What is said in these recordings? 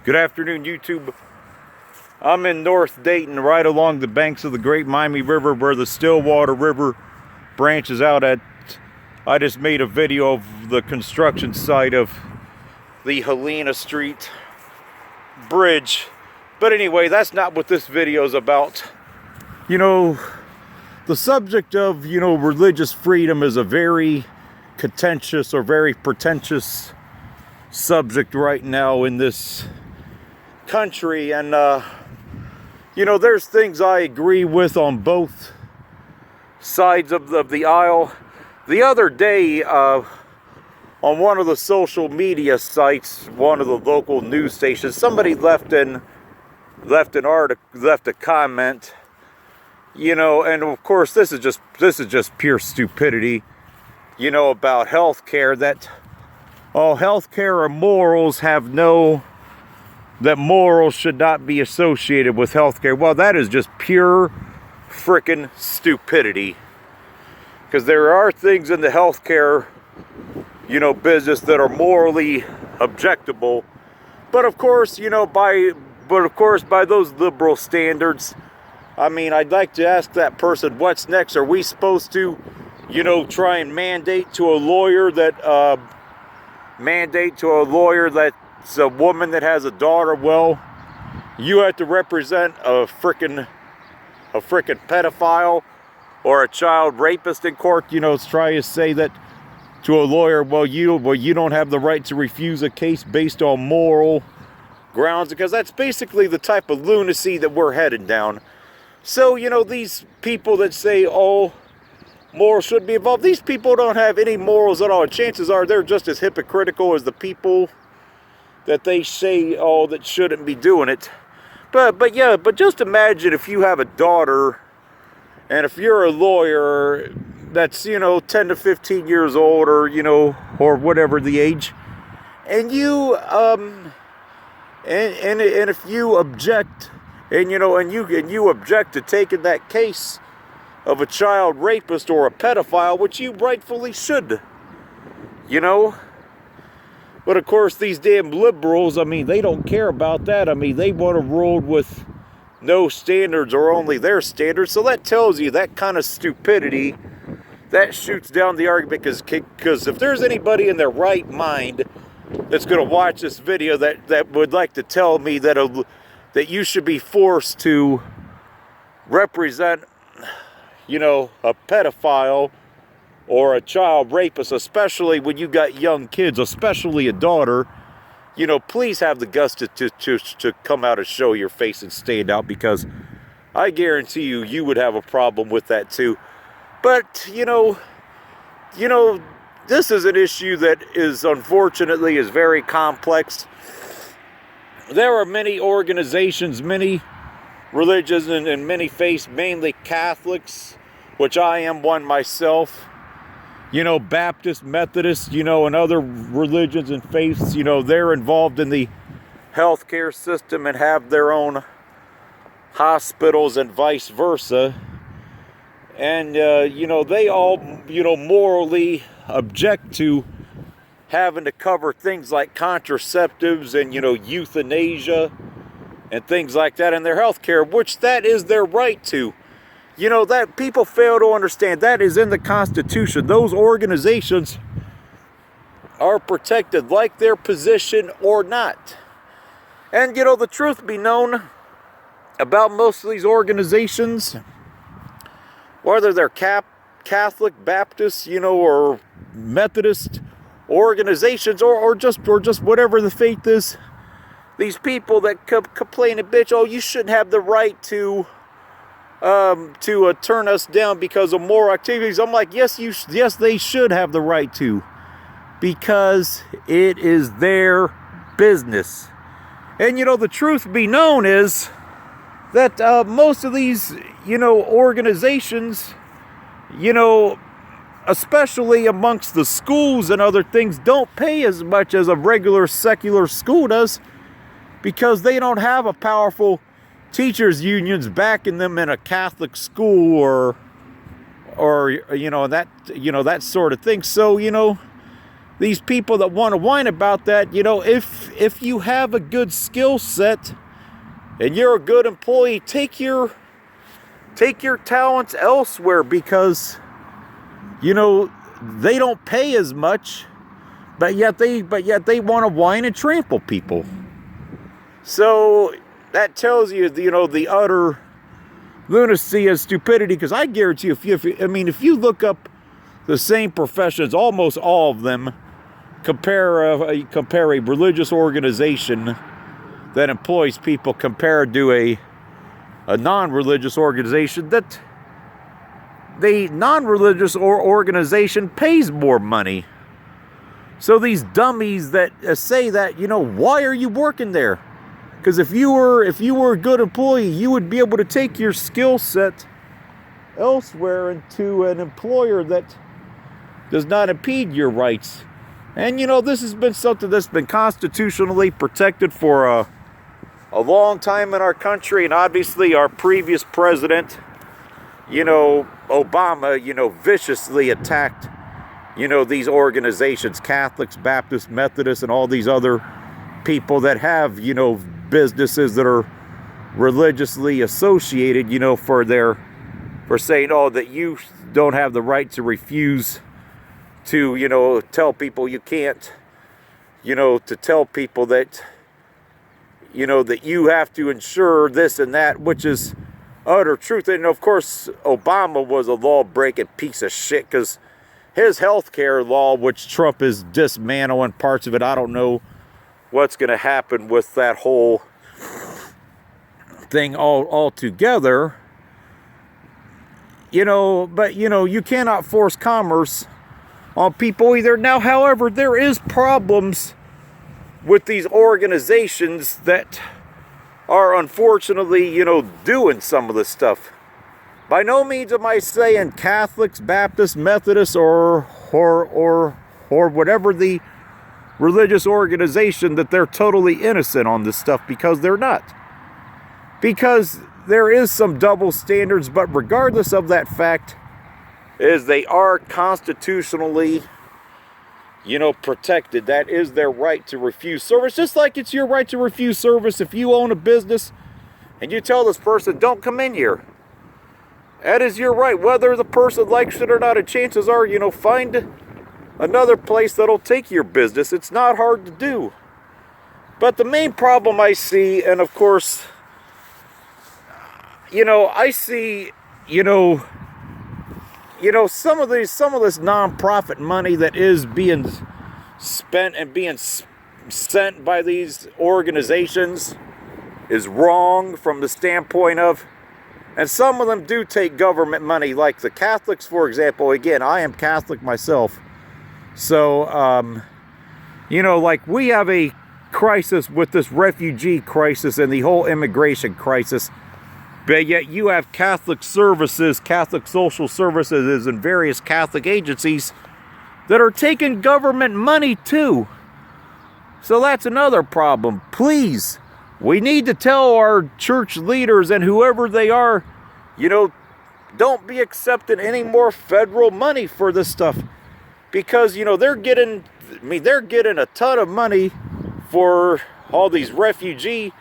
Good afternoon, YouTube. I'm in North Dayton, right along the banks of the Great Miami River where the Stillwater River branches out at. I just made a video of the construction site of the Helena Street Bridge. But anyway, that's not what this video is about. You know, the subject of, religious freedom is a very contentious or very pretentious subject right now in this country, and there's things I agree with on both sides of the aisle. The other day, on one of the social media sites, one of the local news stations, somebody left a comment, and of course this is just pure stupidity, about healthcare, that healthcare and morals that morals should not be associated with healthcare. Well, that is just pure frickin' stupidity. Because there are things in the healthcare, business that are morally objectable. But of course, by those liberal standards, I'd like to ask that person, what's next? Are we supposed to, try and mandate to a lawyer that's a woman that has a daughter? Well, you have to represent a frickin' pedophile or a child rapist in court. Try to say that to a lawyer, well, you don't have the right to refuse a case based on moral grounds, because that's basically the type of lunacy that we're headed down. So, these people that say, morals should be involved, these people don't have any morals at all. And chances are they're just as hypocritical as the people that they say, that shouldn't be doing it. But just imagine if you have a daughter, and if you're a lawyer that's, 10 to 15 years old, or whatever the age, and you, and if you object, and you object to taking that case of a child rapist or a pedophile, which you rightfully should, But of course, these damn liberals, they don't care about that. They want to rule with no standards or only their standards. So that tells you that kind of stupidity, that shoots down the argument. Because if there's anybody in their right mind that's going to watch this video that would like to tell me that you should be forced to represent, a pedophile or a child rapist, especially when you got young kids, especially a daughter, please have the guts to come out and show your face and stand out, because I guarantee you would have a problem with that too. But, this is an issue that unfortunately is very complex. There are many organizations, many religions, and many faiths, mainly Catholics, which I am one myself, Baptist, Methodist, and other religions and faiths, they're involved in the healthcare system and have their own hospitals and vice versa. And, they all, morally object to having to cover things like contraceptives and, euthanasia and things like that in their healthcare, which that is their right to. That people fail to understand, that is in the Constitution. Those organizations are protected, like their position or not. And, the truth be known about most of these organizations, whether they're Catholic, Baptist, or Methodist organizations, or just whatever the faith is, these people that complain and bitch, you shouldn't have the right to turn us down because of moral activities. I'm like, yes, they should have the right to, because it is their business. And the truth be known is that most of these organizations, especially amongst the schools and other things, don't pay as much as a regular secular school does, because they don't have a powerful teachers unions backing them in a Catholic school or that sort of thing. So these people that want to whine about that, you know, if you have a good skill set and you're a good employee, take your talents elsewhere, because, you know, they don't pay as much, but yet they want to whine and trample people. So that tells you, you know, the utter lunacy and stupidity. Because I guarantee you, if you look up the same professions, almost all of them, compare a religious organization that employs people compared to a non-religious organization, that the non-religious organization pays more money. So these dummies that say that, you know, why are you working there? Because if you were a good employee, you would be able to take your skill set elsewhere into an employer that does not impede your rights. And, you know, this has been something that's been constitutionally protected for a long time in our country. And obviously our previous president, you know, Obama, you know, viciously attacked, you know, these organizations, Catholics, Baptists, Methodists, and all these other people that have, you know, businesses that are religiously associated, you know, for saying, oh, that you don't have the right to refuse to, you know, tell people you can't, you know, to tell people that, you know, that you have to ensure this and that, which is utter truth. And of course, Obama was a law-breaking piece of shit, because his health care law, which Trump is dismantling parts of it, I don't know what's going to happen with that whole thing all together. You know, but, you know, you cannot force commerce on people either. Now, however, there is problems with these organizations that are unfortunately, you know, doing some of this stuff. By no means am I saying Catholics, Baptists, Methodists, or whatever the religious organization, that they're totally innocent on this stuff, because they're not. Because there is some double standards, but regardless of that fact, is they are constitutionally, you know, protected. That is their right to refuse service, just like it's your right to refuse service if you own a business and you tell this person, don't come in here. That is your right, whether the person likes it or not. And chances are, you know, find another place that'll take your business. It's not hard to do. But the main problem I see, and of course, you know, I see, you know, some of this nonprofit money that is being spent and being sent by these organizations is wrong from the standpoint of, and some of them do take government money, like the Catholics, for example. Again, I am Catholic myself. So, you know, like we have a crisis with this refugee crisis and the whole immigration crisis. But yet you have Catholic services, Catholic social services, and various Catholic agencies that are taking government money too. So that's another problem. Please, we need to tell our church leaders and whoever they are, you know, don't be accepting any more federal money for this stuff. Because, you know, they're getting a ton of money for all these refugee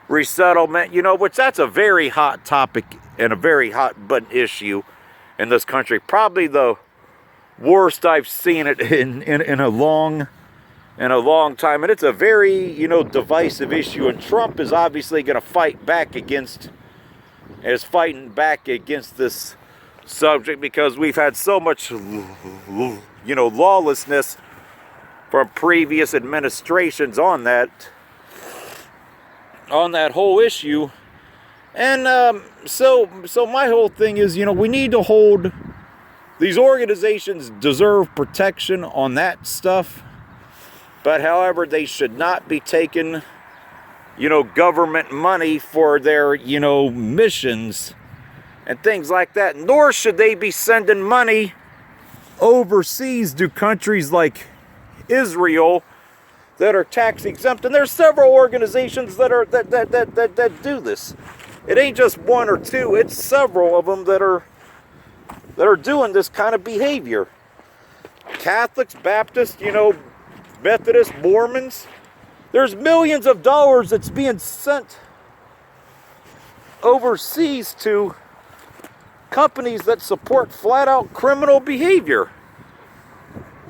resettlement, you know, which that's a very hot topic and a very hot button issue in this country. Probably the worst I've seen it in a long time. And it's a very, you know, divisive issue. And Trump is obviously going to fighting back against this subject, because we've had so much, you know, lawlessness from previous administrations on that whole issue. And so my whole thing is, you know, we need to hold, these organizations deserve protection on that stuff, but however, they should not be taking, you know, government money for their, you know, missions and things like that. Nor should they be sending money overseas to countries like Israel that are tax exempt. And there's several organizations that do this. It ain't just one or two, it's several of them that are doing this kind of behavior. Catholics, Baptists, you know, Methodists, Mormons. There's millions of dollars that's being sent overseas to companies that support flat-out criminal behavior.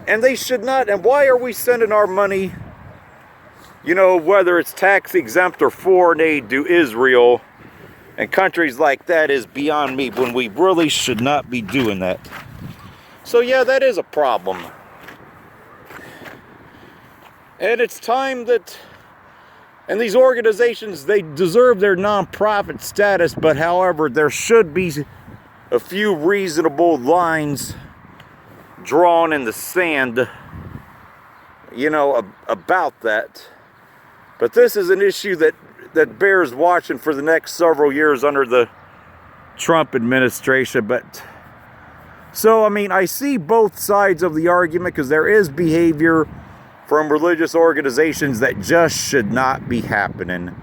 And they should not. And why are we sending our money, you know, whether it's tax exempt or foreign aid, to Israel and countries like that is beyond me, when we really should not be doing that. So yeah, that is a problem. And it's time that, and these organizations, they deserve their nonprofit status, but however, there should be a few reasonable lines drawn in the sand, you know, about that. But this is an issue that bears watching for the next several years under the Trump administration. But so, I mean, I see both sides of the argument, because there is behavior from religious organizations that just should not be happening.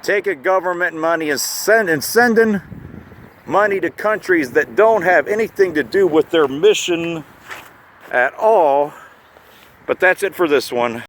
Taking government money and sending money to countries that don't have anything to do with their mission at all. But that's it for this one.